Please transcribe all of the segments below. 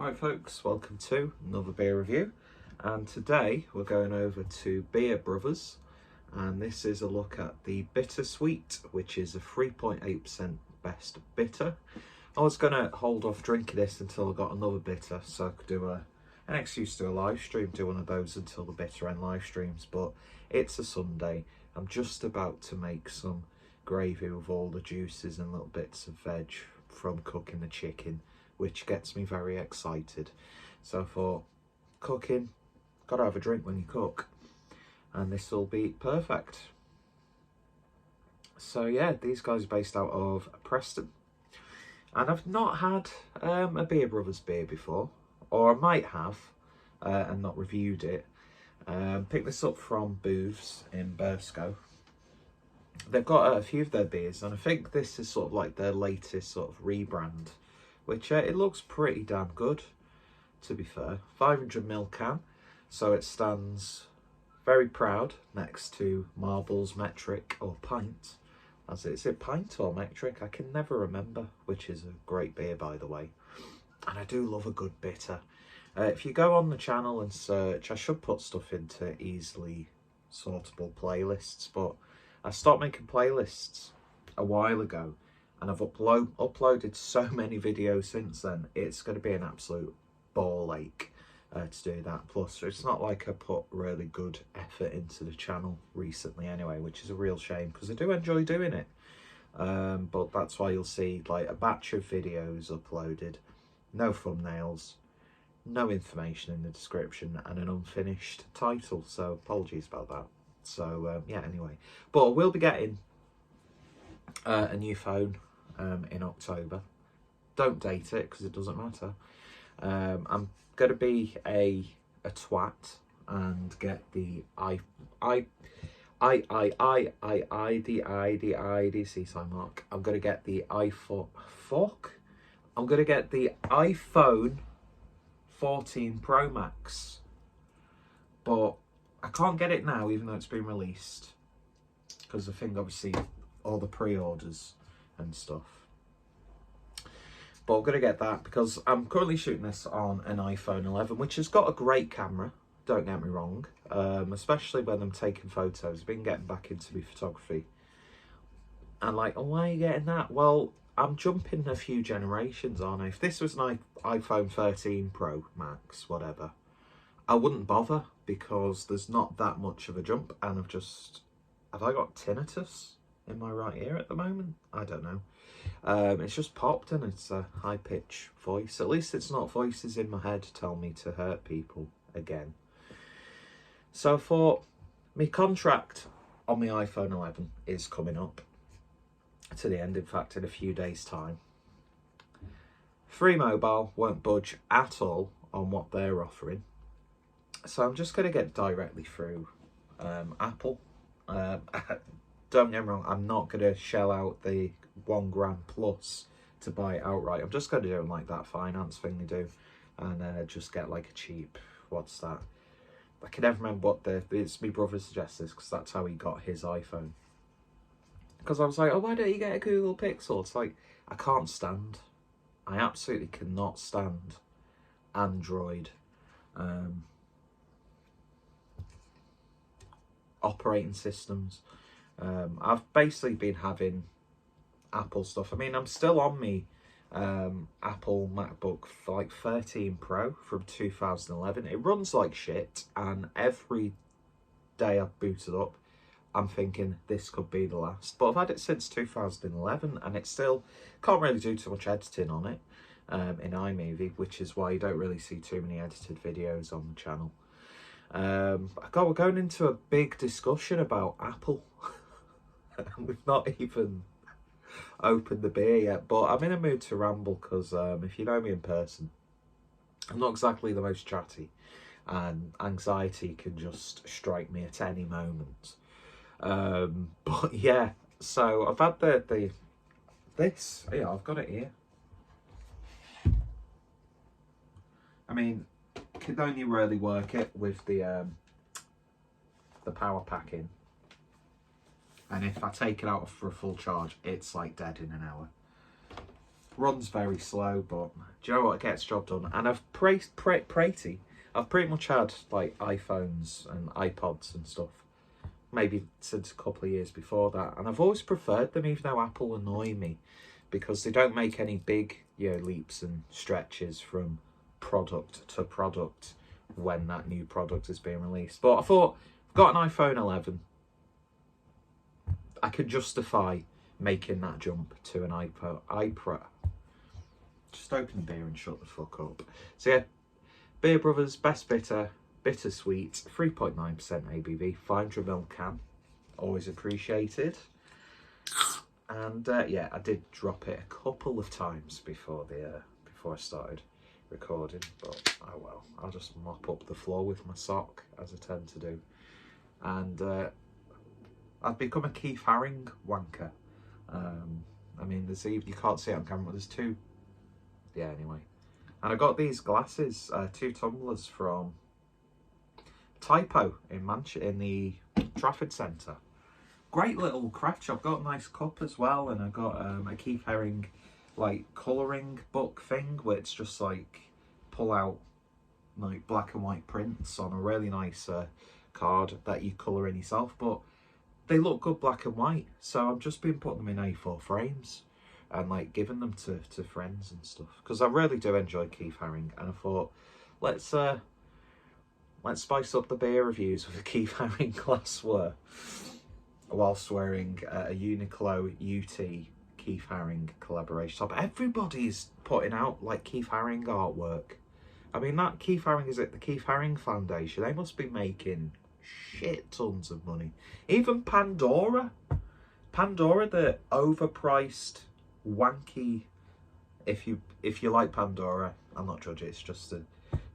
Hi folks, welcome to another beer review, and today we're going over to Beer Brothers, and this is a look at the Bittersweet, which is a 3.8% best bitter. I was going to hold off drinking this until I got another bitter so I could do an excuse to do a live stream, do one of those until the bitter end live streams, but it's a Sunday. I'm just about to make some gravy with all the juices and little bits of veg from cooking the chicken, which gets me very excited. So I thought, cooking, gotta have a drink when you cook, and this will be perfect. So yeah, these guys are based out of Preston, and I've not had a Beer Brothers beer before, or I might have and not reviewed it. Picked this up from Booths in Burscough. They've got a few of their beers, and I think this is sort of like their latest sort of rebrand, which it looks pretty damn good, to be fair. 500ml can, so it stands very proud next to Marbles Metric or Pint. Is it Pint or Metric? I can never remember, which is a great beer, by the way. And I do love a good bitter. If you go on the channel and search, I should put stuff into easily sortable playlists, but I stopped making playlists a while ago, and I've uploaded so many videos since then. It's going to be an absolute ball ache to do that. Plus, it's not like I put really good effort into the channel recently anyway, which is a real shame because I do enjoy doing it. But that's why you'll see like a batch of videos uploaded, no thumbnails, no information in the description, and an unfinished title. So apologies about that. So yeah, anyway, but I will be getting a new phone in October. Don't date it because it doesn't matter. I'm gonna be a twat and get the seaside mark. I'm gonna get the I'm gonna get the iPhone 14 Pro Max, but I can't get it now even though it's been released, because I think obviously all the pre-orders and stuff. But I'm going to get that because I'm currently shooting this on an iPhone 11, which has got a great camera, don't get me wrong, especially when I'm taking photos. I've been getting back into my photography. And like, oh, why are you getting that? Well, I'm jumping a few generations, aren't I? If this was an iPhone 13 Pro Max, whatever, I wouldn't bother because there's not that much of a jump, and have I got tinnitus in my right ear at the moment? I don't know. It's just popped and it's a high pitch voice. At least it's not voices in my head tell me to hurt people again. So I thought, my contract on my iPhone 11 is coming up to the end, in fact in a few days time. Free Mobile won't budge at all on what they're offering. So I'm just going to get directly through Apple. Don't get me wrong, I'm not going to shell out the £1 plus to buy it outright. I'm just going to do it like that finance thing they do, and just get like a cheap, what's that? I can never remember what it's my brother suggested this because that's how he got his iPhone. Because I was like, oh, why don't you get a Google Pixel? It's like, I can't stand. I absolutely cannot stand Android operating systems. I've basically been having Apple stuff. I mean, I'm still on me Apple MacBook like 13 Pro from 2011. It runs like shit, and every day I've booted up, I'm thinking this could be the last. But I've had it since 2011, and it still can't really do too much editing on it in iMovie, which is why you don't really see too many edited videos on the channel. We're going into a big discussion about Apple. We've not even opened the beer yet, but I'm in a mood to ramble because if you know me in person, I'm not exactly the most chatty, and anxiety can just strike me at any moment. But yeah, so I've had this. Yeah, I've got it here. I mean, can only really work it with the power pack in. And if I take it out for a full charge, it's like dead in an hour. runs very slow, but do you know what? It gets job done. And I've I've pretty much had like iPhones and iPods and stuff, maybe since a couple of years before that, and I've always preferred them, even though Apple annoy me because they don't make any big, you know, leaps and stretches from product to product when that new product is being released. But I thought, I've got an iPhone 11, I could justify making that jump to an iPro. Just open the beer and shut the fuck up. So yeah, Beer Brothers Best Bitter, Bittersweet, 3.9% ABV, 500ml can, always appreciated. And yeah, I did drop it a couple of times before I started recording, but oh well, I'll just mop up the floor with my sock, as I tend to do. And I've become a Keith Haring wanker. I mean, you can't see it on camera, but there's two. Yeah, anyway. And I got these glasses, 2 tumblers from Typo in the Trafford Centre. Great little craft shop. Got a nice cup as well, and I got a Keith Haring like colouring book thing, where it's just like pull out like black and white prints on a really nice card that you colour in yourself. But they look good black and white, so I've just been putting them in A4 frames and like giving them to friends and stuff, because I really do enjoy Keith Haring, and I thought let's spice up the beer reviews with a Keith Haring glassware whilst wearing a Uniqlo UT Keith Haring collaboration top. Everybody's putting out like Keith Haring artwork. I mean, that Keith Haring, is it the Keith Haring Foundation? They must be making shit tons of money. Even Pandora, the overpriced, wanky. If you like Pandora, I'm not judging. It's just a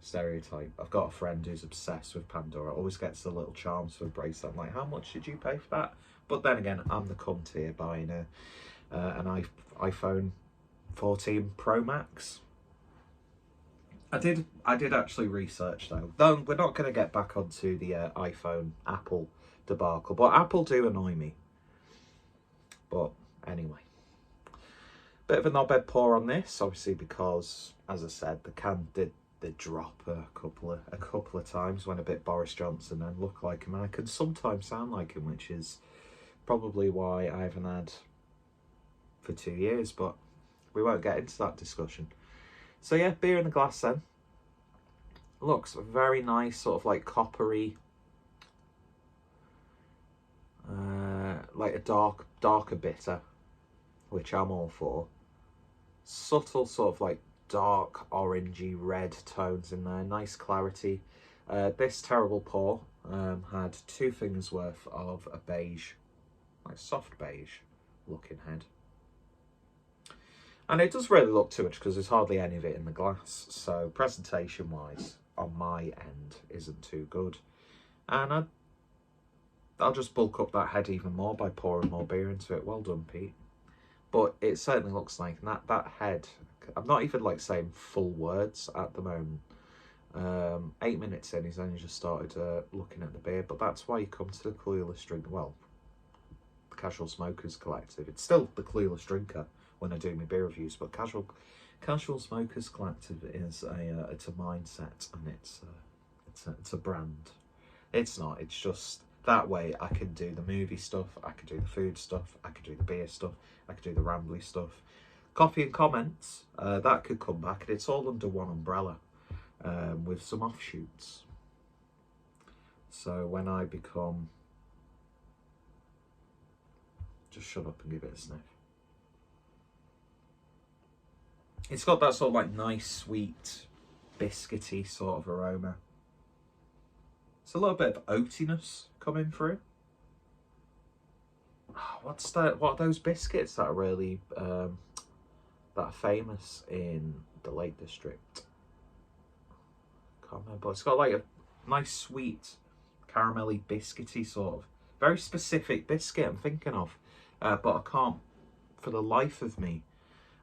stereotype. I've got a friend who's obsessed with Pandora. Always gets the little charms for a bracelet. I'm like, how much did you pay for that? But then again, I'm the cunt here buying an iPhone 14 Pro Max. I did actually research though. We're not going to get back onto the iPhone Apple debacle, but Apple do annoy me. But anyway, bit of a knobhead pour on this, obviously, because as I said, the can did drop a couple of times, went a bit Boris Johnson and look like him, and I can sometimes sound like him, which is probably why I haven't had for 2 years, but we won't get into that discussion. So yeah, beer in the glass then. Looks very nice, sort of like coppery, like a darker bitter, which I'm all for. Subtle sort of like dark orangey red tones in there, nice clarity. This terrible pour had 2 fingers worth of a beige, like soft beige looking head. And it does really look too much because there's hardly any of it in the glass. So presentation wise, on my end, isn't too good. And I'll just bulk up that head even more by pouring more beer into it. Well done, Pete. But it certainly looks like that head, I'm not even like saying full words at the moment. 8 minutes in, he's only just started looking at the beer. But that's why you come to the Clueless Drink. Well, the Casual Smokers Collective. It's still the Clueless Drinker when I do my beer reviews, but Casual Smokers Collective is it's a mindset, and it's a brand. It's not. It's just that way I can do the movie stuff, I can do the food stuff, I can do the beer stuff, I can do the rambly stuff. Coffee and comments, that could come back, and it's all under one umbrella with some offshoots. So when I become, just shut up and give it a sniff. It's got that sort of like nice, sweet, biscuity sort of aroma. It's a little bit of oatiness coming through. Oh, what's that? What are those biscuits that are really that are famous in the Lake District? Can't remember. It's got like a nice, sweet, caramelly, biscuity sort of very specific biscuit I'm thinking of, but I can't for the life of me.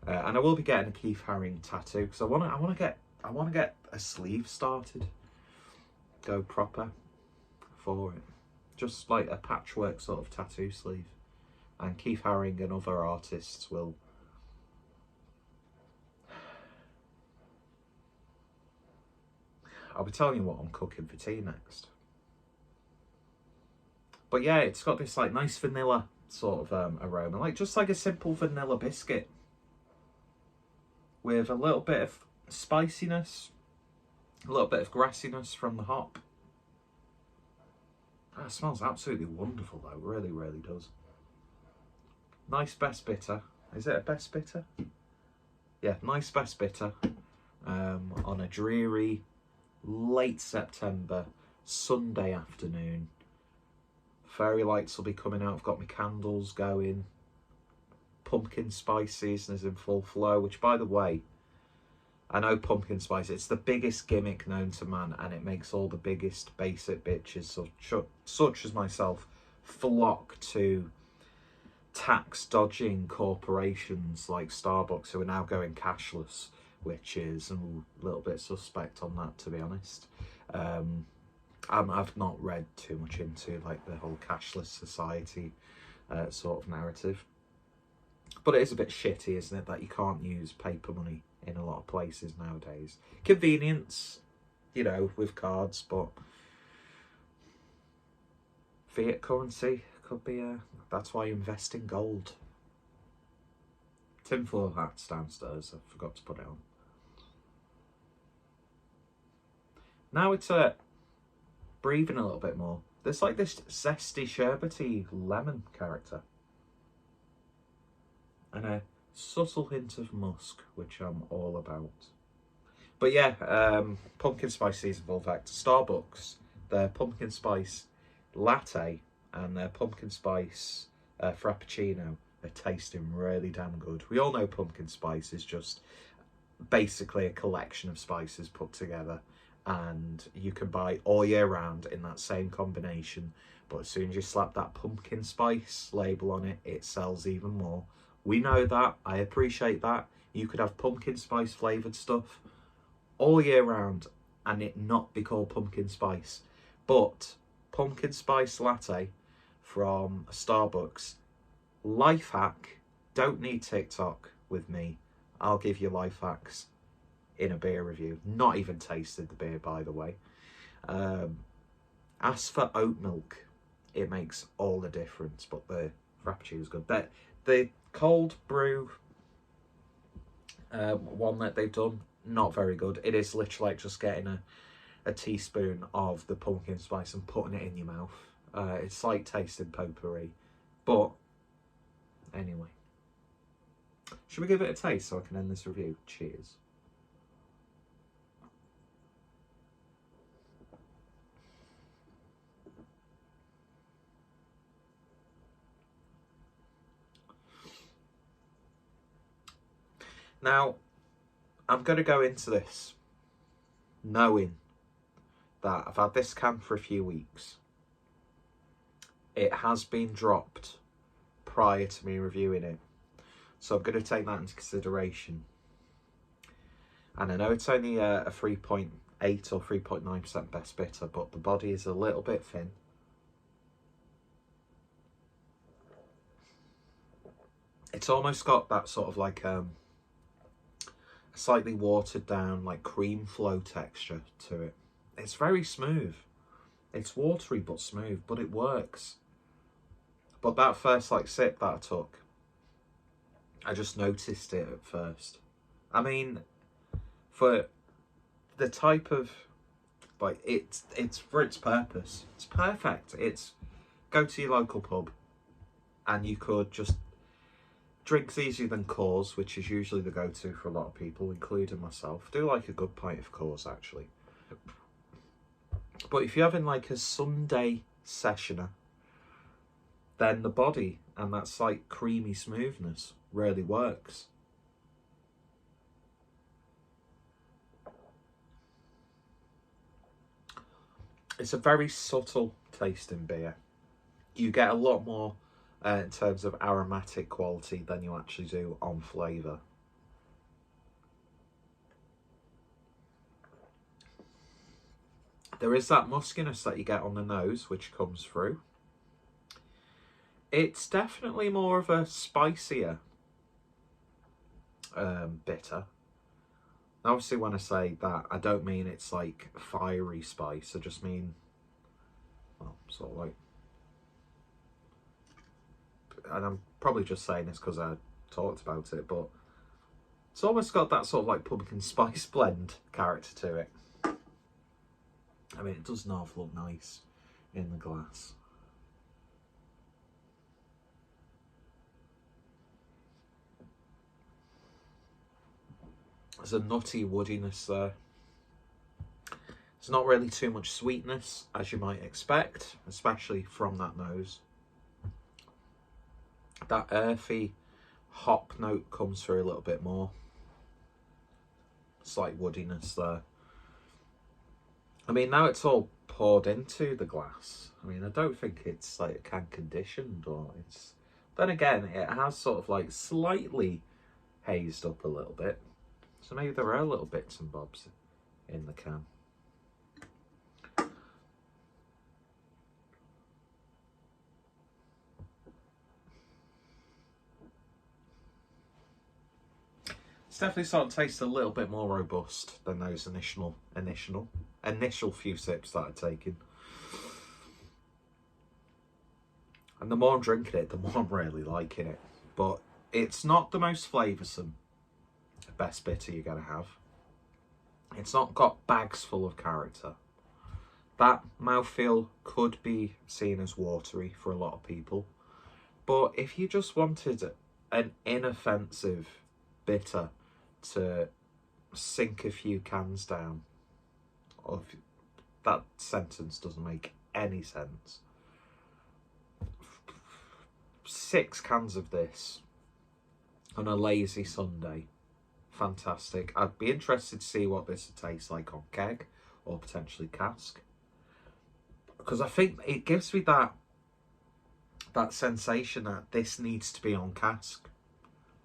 And I will be getting a Keith Haring tattoo because I want to get a sleeve started. Go proper for it. Just like a patchwork sort of tattoo sleeve. And Keith Haring and other artists will I'll be telling you what I'm cooking for tea next. But yeah, it's got this like nice vanilla sort of aroma, like just like a simple vanilla biscuit with a little bit of spiciness, a little bit of grassiness from the hop. That smells absolutely wonderful though, really, really does. Nice best bitter. Is it a best bitter? Yeah, nice best bitter on a dreary late September Sunday afternoon. Fairy lights will be coming out. I've got my candles going. Pumpkin spice season is in full flow, which by the way, I know pumpkin spice, it's the biggest gimmick known to man, and it makes all the biggest basic bitches such as myself flock to tax dodging corporations like Starbucks, who are now going cashless, which is a little bit suspect on that, to be honest. I've not read too much into like the whole cashless society sort of narrative, but it is a bit shitty, isn't it, that you can't use paper money in a lot of places nowadays. Convenience, you know, with cards, but fiat currency could be that's why you invest in gold. Tinfoil hats downstairs, I forgot to put it on. Now it's breathing a little bit more. There's like this zesty, sherbety lemon character. And a subtle hint of musk, which I'm all about. But yeah, pumpkin spice season, full fact. Starbucks, their pumpkin spice latte and their pumpkin spice frappuccino are tasting really damn good. We all know pumpkin spice is just basically a collection of spices put together, and you can buy all year round in that same combination, but as soon as you slap that pumpkin spice label on it, it sells even more. We know that. I appreciate that. You could have pumpkin spice flavoured stuff all year round and it not be called pumpkin spice. But pumpkin spice latte from Starbucks, life hack. Don't need TikTok with me. I'll give you life hacks in a beer review. Not even tasted the beer, by the way. As for oat milk, it makes all the difference, but the frappuccino is good. The cold brew one that they've done, not very good. It is literally like just getting a teaspoon of the pumpkin spice and putting it in your mouth. It's like tasting potpourri. But anyway, should we give it a taste so I can end this review? Cheers. Now, I'm going to go into this knowing that I've had this can for a few weeks. It has been dropped prior to me reviewing it, so I'm going to take that into consideration. And I know it's only a 3.8 or 3.9% best bitter, but the body is a little bit thin. It's almost got that sort of like slightly watered down like cream flow texture to it. It's very smooth. It's watery but smooth, but it works. But that first like sip that I took, I just noticed it at first. I mean, for the type of like it's for its purpose, it's perfect. It's go to your local pub and you could just drinks easier than Coors, which is usually the go-to for a lot of people, including myself. I do like a good pint of Coors, actually. But if you're having like a Sunday sessioner, then the body and that slight creamy smoothness really works. It's a very subtle tasting beer. You get a lot more in terms of aromatic quality than you actually do on flavour. There is that muskiness that you get on the nose, which comes through. It's definitely more of a spicier bitter, Obviously, when I say that, I don't mean it's like fiery spice. I just mean, well, sort of like, and I'm probably just saying this because I talked about it, but it's almost got that sort of like pumpkin spice blend character to it. I mean, it does not look nice in the glass. There's a nutty woodiness there. There's not really too much sweetness, as you might expect, especially from that nose. That earthy hop note comes through a little bit more. Slight woodiness there. I mean, now it's all poured into the glass. I mean, I don't think it's like can conditioned, or it's... Then again, it has sort of like slightly hazed up a little bit. So maybe there are little bits and bobs in the can. It's definitely starting to taste a little bit more robust than those initial few sips that I've taken. And the more I'm drinking it, the more I'm really liking it. But it's not the most flavoursome best bitter you're going to have. It's not got bags full of character. That mouthfeel could be seen as watery for a lot of people. But if you just wanted an inoffensive bitter to sink a few cans down, that sentence doesn't make any sense. 6 cans of this on a lazy Sunday. Fantastic. I'd be interested to see what this would taste like on keg or potentially cask. Because I think it gives me that sensation that this needs to be on cask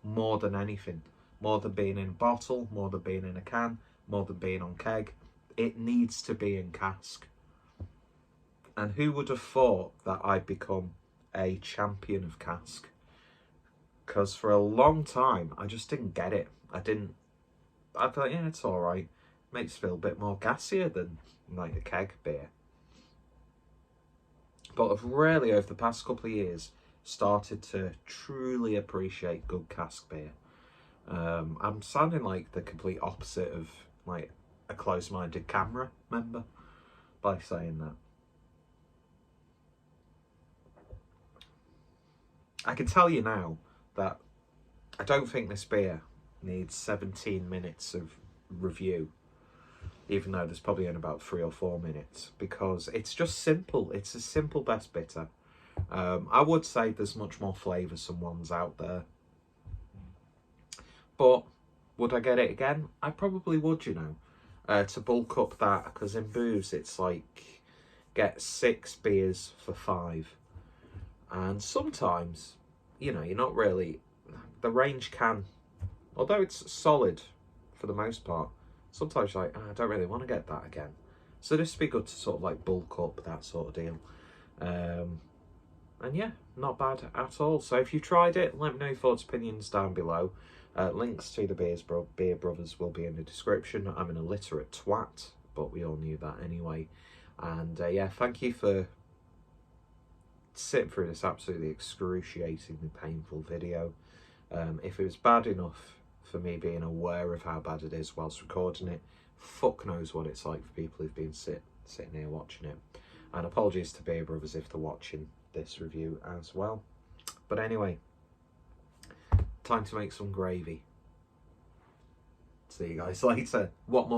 more than anything. More than being in a bottle, more than being in a can, more than being on keg. It needs to be in cask. And who would have thought that I'd become a champion of cask? Because for a long time, I just didn't get it. I thought, yeah, it's all right. Makes it feel a bit more gassier than like a keg beer. But I've really, over the past couple of years, started to truly appreciate good cask beer. I'm sounding like the complete opposite of like a close-minded camera member by saying that. I can tell you now that I don't think this beer needs 17 minutes of review, even though there's probably only about 3 or 4 minutes, because it's just simple. It's a simple best bitter. I would say there's much more flavoursome ones out there. But would I get it again? I probably would, you know, to bulk up that, because in booze it's like get 6 beers for 5. And sometimes, you know, you're not really... The range can, although it's solid for the most part, sometimes you're like, oh, I don't really want to get that again. So this would be good to sort of like bulk up, that sort of deal. And yeah, not bad at all. So if you tried it, let me know your thoughts, opinions down below. Links to the Beer Brothers will be in the description. I'm an illiterate twat, but we all knew that anyway. And yeah, thank you for sitting through this absolutely excruciatingly painful video. If it was bad enough for me being aware of how bad it is whilst recording it, fuck knows what it's like for people who've been sitting here watching it. And apologies to Beer Brothers if they're watching this review as well. But anyway, time to make some gravy. See you guys later. What more?